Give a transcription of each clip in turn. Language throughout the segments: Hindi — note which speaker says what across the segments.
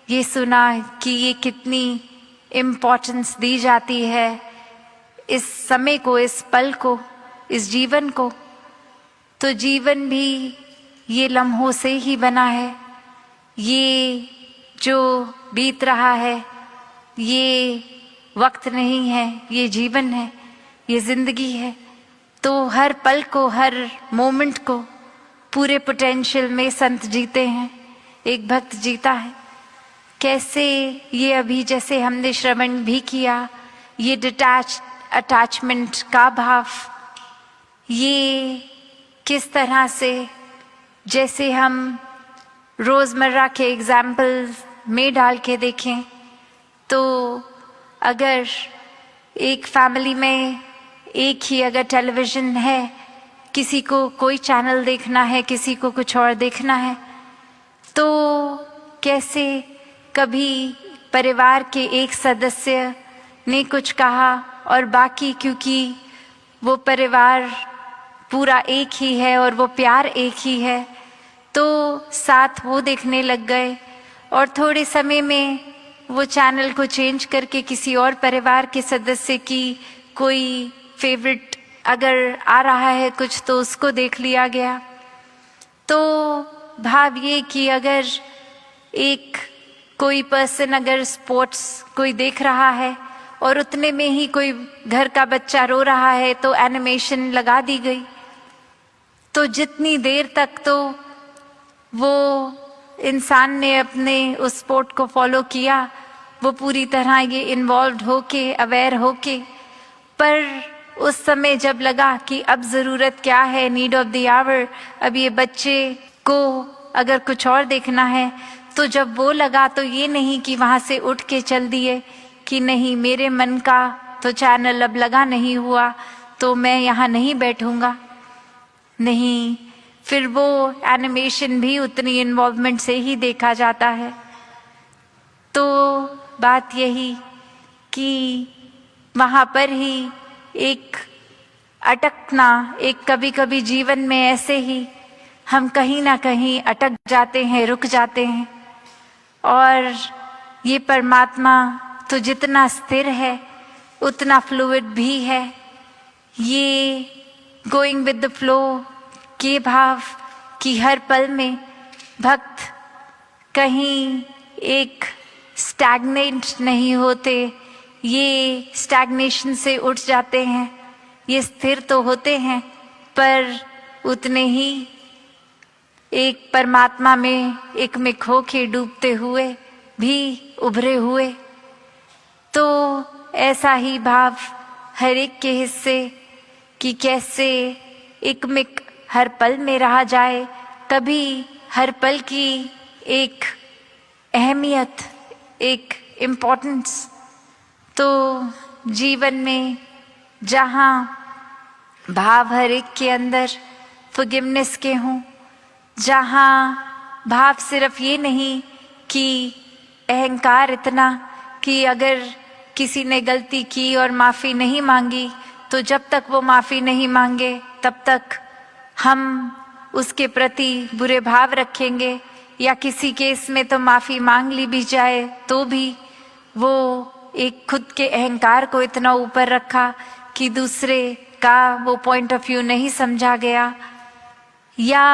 Speaker 1: ये सुना कि ये कितनी इम्पोर्टेंस दी जाती है इस समय को, इस पल को, इस जीवन को। तो जीवन भी ये लम्हों से ही बना है। ये जो बीत रहा है ये वक्त नहीं है, ये जीवन है, ये जिंदगी है। तो हर पल को, हर मोमेंट को पूरे पोटेंशियल में संत जीते हैं, एक भक्त जीता है। कैसे ये अभी जैसे हमने श्रवण भी किया, ये अटैचमेंट का भाव, ये किस तरह से, जैसे हम रोज़मर्रा के एग्जाम्पल में डाल के देखें तो अगर एक फैमिली में एक ही अगर टेलीविज़न है, किसी को कोई चैनल देखना है, किसी को कुछ और देखना है, तो कैसे कभी परिवार के एक सदस्य ने कुछ कहा और बाकी, क्योंकि वो परिवार पूरा एक ही है और वो प्यार एक ही है, तो साथ वो देखने लग गए और थोड़े समय में वो चैनल को चेंज करके किसी और परिवार के सदस्य की कोई फेवरेट अगर आ रहा है कुछ तो उसको देख लिया गया। तो भाव ये कि अगर एक कोई पर्सन अगर स्पोर्ट्स कोई देख रहा है और उतने में ही कोई घर का बच्चा रो रहा है तो एनिमेशन लगा दी गई, तो जितनी देर तक तो वो इंसान ने अपने उस स्पोर्ट को फॉलो किया, वो पूरी तरह ये इन्वॉल्व होके, अवेयर होके, पर उस समय जब लगा कि अब ज़रूरत क्या है, नीड ऑफ द आवर, अब ये बच्चे को अगर कुछ और देखना है, तो जब वो लगा तो ये नहीं कि वहाँ से उठ के चल दिए कि नहीं मेरे मन का तो चैनल अब लगा नहीं हुआ तो मैं यहाँ नहीं बैठूँगा। नहीं, फिर वो एनिमेशन भी उतनी इन्वॉल्वमेंट से ही देखा जाता है। तो बात यही कि वहाँ पर ही एक अटकना, एक कभी कभी जीवन में ऐसे ही हम कहीं ना कहीं अटक जाते हैं, रुक जाते हैं। और ये परमात्मा तो जितना स्थिर है उतना फ्लूइड भी है। ये गोइंग विद द फ्लो के भाव कि हर पल में भक्त कहीं एक स्टैग्नेंट नहीं होते, ये स्टैग्नेशन से उठ जाते हैं, ये स्थिर तो होते हैं पर उतने ही एक परमात्मा में एकमिक होके डूबते हुए भी उभरे हुए। तो ऐसा ही भाव हर एक के हिस्से कि कैसे एकमिक हर पल में रहा जाए, कभी हर पल की एक अहमियत, एक इम्पोर्टेंस। तो जीवन में जहाँ भाव हर एक के अंदर फॉरगिवनेस के हों, जहाँ भाव सिर्फ ये नहीं कि अहंकार इतना कि अगर किसी ने गलती की और माफ़ी नहीं मांगी तो जब तक वो माफ़ी नहीं मांगे तब तक हम उसके प्रति बुरे भाव रखेंगे, या किसी केस में तो माफ़ी मांग ली भी जाए तो भी वो एक खुद के अहंकार को इतना ऊपर रखा कि दूसरे का वो पॉइंट ऑफ व्यू नहीं समझा गया। या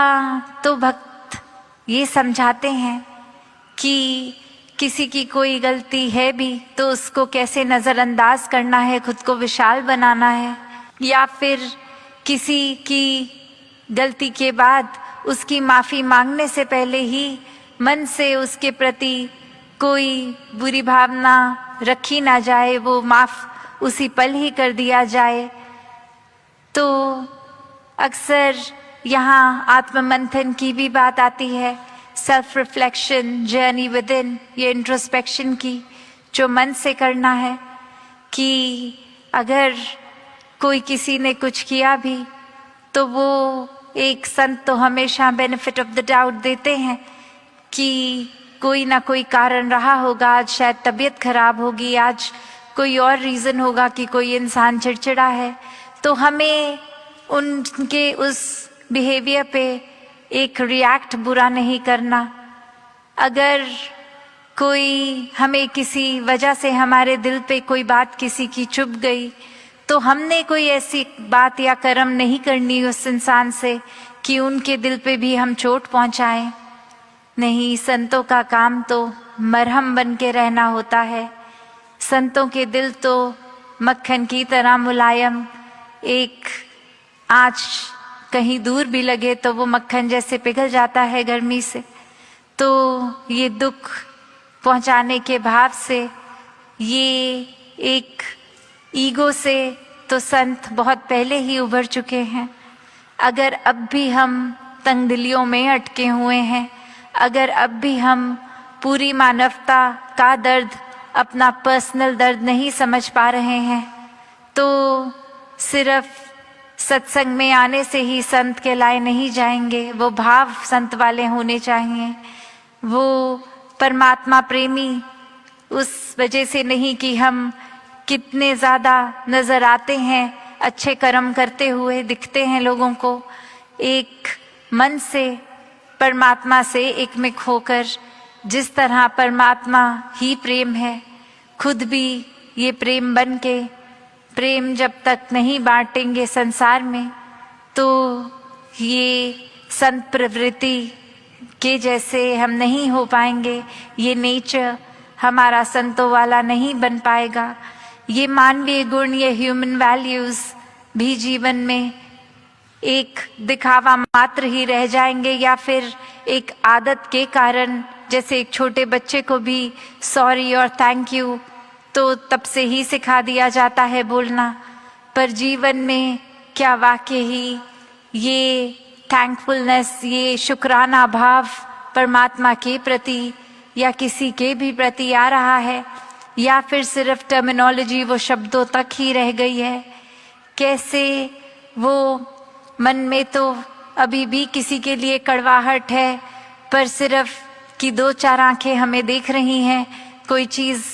Speaker 1: तो भक्त ये समझाते हैं कि किसी की कोई गलती है भी तो उसको कैसे नज़रअंदाज करना है, खुद को विशाल बनाना है, या फिर किसी की गलती के बाद उसकी माफ़ी मांगने से पहले ही मन से उसके प्रति कोई बुरी भावना रखी ना जाए, वो माफ़ उसी पल ही कर दिया जाए। तो अक्सर यहाँ आत्ममंथन की भी बात आती है, self reflection, journey with in, ये इंट्रोस्पेक्शन की जो मन से करना है कि अगर कोई किसी ने कुछ किया भी तो वो एक संत तो हमेशा बेनिफिट ऑफ द डाउट देते हैं कि कोई ना कोई कारण रहा होगा, आज शायद तबीयत खराब होगी, आज कोई और रीज़न होगा कि कोई इंसान चिड़चिड़ा है, तो हमें उनके उस बिहेवियर पे एक रिएक्ट बुरा नहीं करना। अगर कोई हमें किसी वजह से हमारे दिल पे कोई बात किसी की चुभ गई, तो हमने कोई ऐसी बात या कर्म नहीं करनी उस इंसान से कि उनके दिल पे भी हम चोट पहुंचाएं। नहीं, संतों का काम तो मरहम बन के रहना होता है। संतों के दिल तो मक्खन की तरह मुलायम, एक आँच कहीं दूर भी लगे तो वो मक्खन जैसे पिघल जाता है गर्मी से। तो ये दुख पहुंचाने के भाव से, ये एक ईगो से तो संत बहुत पहले ही उभर चुके हैं। अगर अब भी हम तंगदिलियों में अटके हुए हैं, अगर अब भी हम पूरी मानवता का दर्द, अपना पर्सनल दर्द नहीं समझ पा रहे हैं, तो सिर्फ सत्संग में आने से ही संत कहलाए नहीं जाएंगे। वो भाव संत वाले होने चाहिए। वो परमात्मा प्रेमी उस वजह से नहीं कि हम कितने ज़्यादा नज़र आते हैं, अच्छे कर्म करते हुए दिखते हैं लोगों को, एक मन से परमात्मा से एकमिक होकर, जिस तरह परमात्मा ही प्रेम है, खुद भी ये प्रेम बन के, प्रेम जब तक नहीं बांटेंगे संसार में, तो ये संत प्रवृत्ति के जैसे हम नहीं हो पाएंगे। ये नेचर हमारा संतों वाला नहीं बन पाएगा। ये मानवीय गुण, ये ह्यूमन वैल्यूज़ भी जीवन में एक दिखावा मात्र ही रह जाएंगे, या फिर एक आदत के कारण, जैसे एक छोटे बच्चे को भी सॉरी और थैंक यू तो तब से ही सिखा दिया जाता है बोलना, पर जीवन में क्या वाकई ही ये थैंकफुलनेस, ये शुक्राना भाव परमात्मा के प्रति या किसी के भी प्रति आ रहा है, या फिर सिर्फ टर्मिनोलॉजी वो शब्दों तक ही रह गई है? कैसे वो मन में तो अभी भी किसी के लिए कड़वाहट है, पर सिर्फ कि दो चार आंखें हमें देख रही हैं, कोई चीज़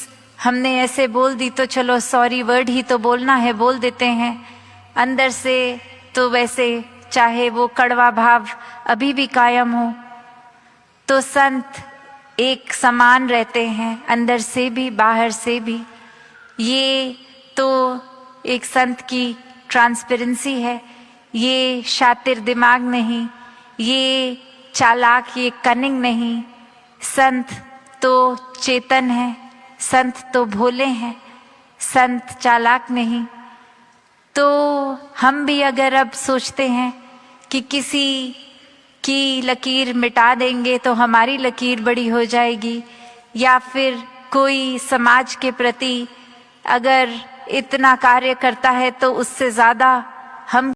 Speaker 1: हमने ऐसे बोल दी तो चलो सॉरी वर्ड ही तो बोलना है, बोल देते हैं। अंदर से तो वैसे चाहे वो कड़वा भाव अभी भी कायम हो, तो संत एक समान रहते हैं, अंदर से भी बाहर से भी। ये तो एक संत की ट्रांसपेरेंसी है, ये शातिर दिमाग नहीं, ये चालाक, ये कनिंग नहीं। संत तो चेतन है, संत तो भोले हैं, संत चालाक नहीं। तो हम भी अगर अब सोचते हैं कि किसी की लकीर मिटा देंगे तो हमारी लकीर बड़ी हो जाएगी, या फिर कोई समाज के प्रति अगर इतना कार्य करता है तो उससे ज़्यादा हम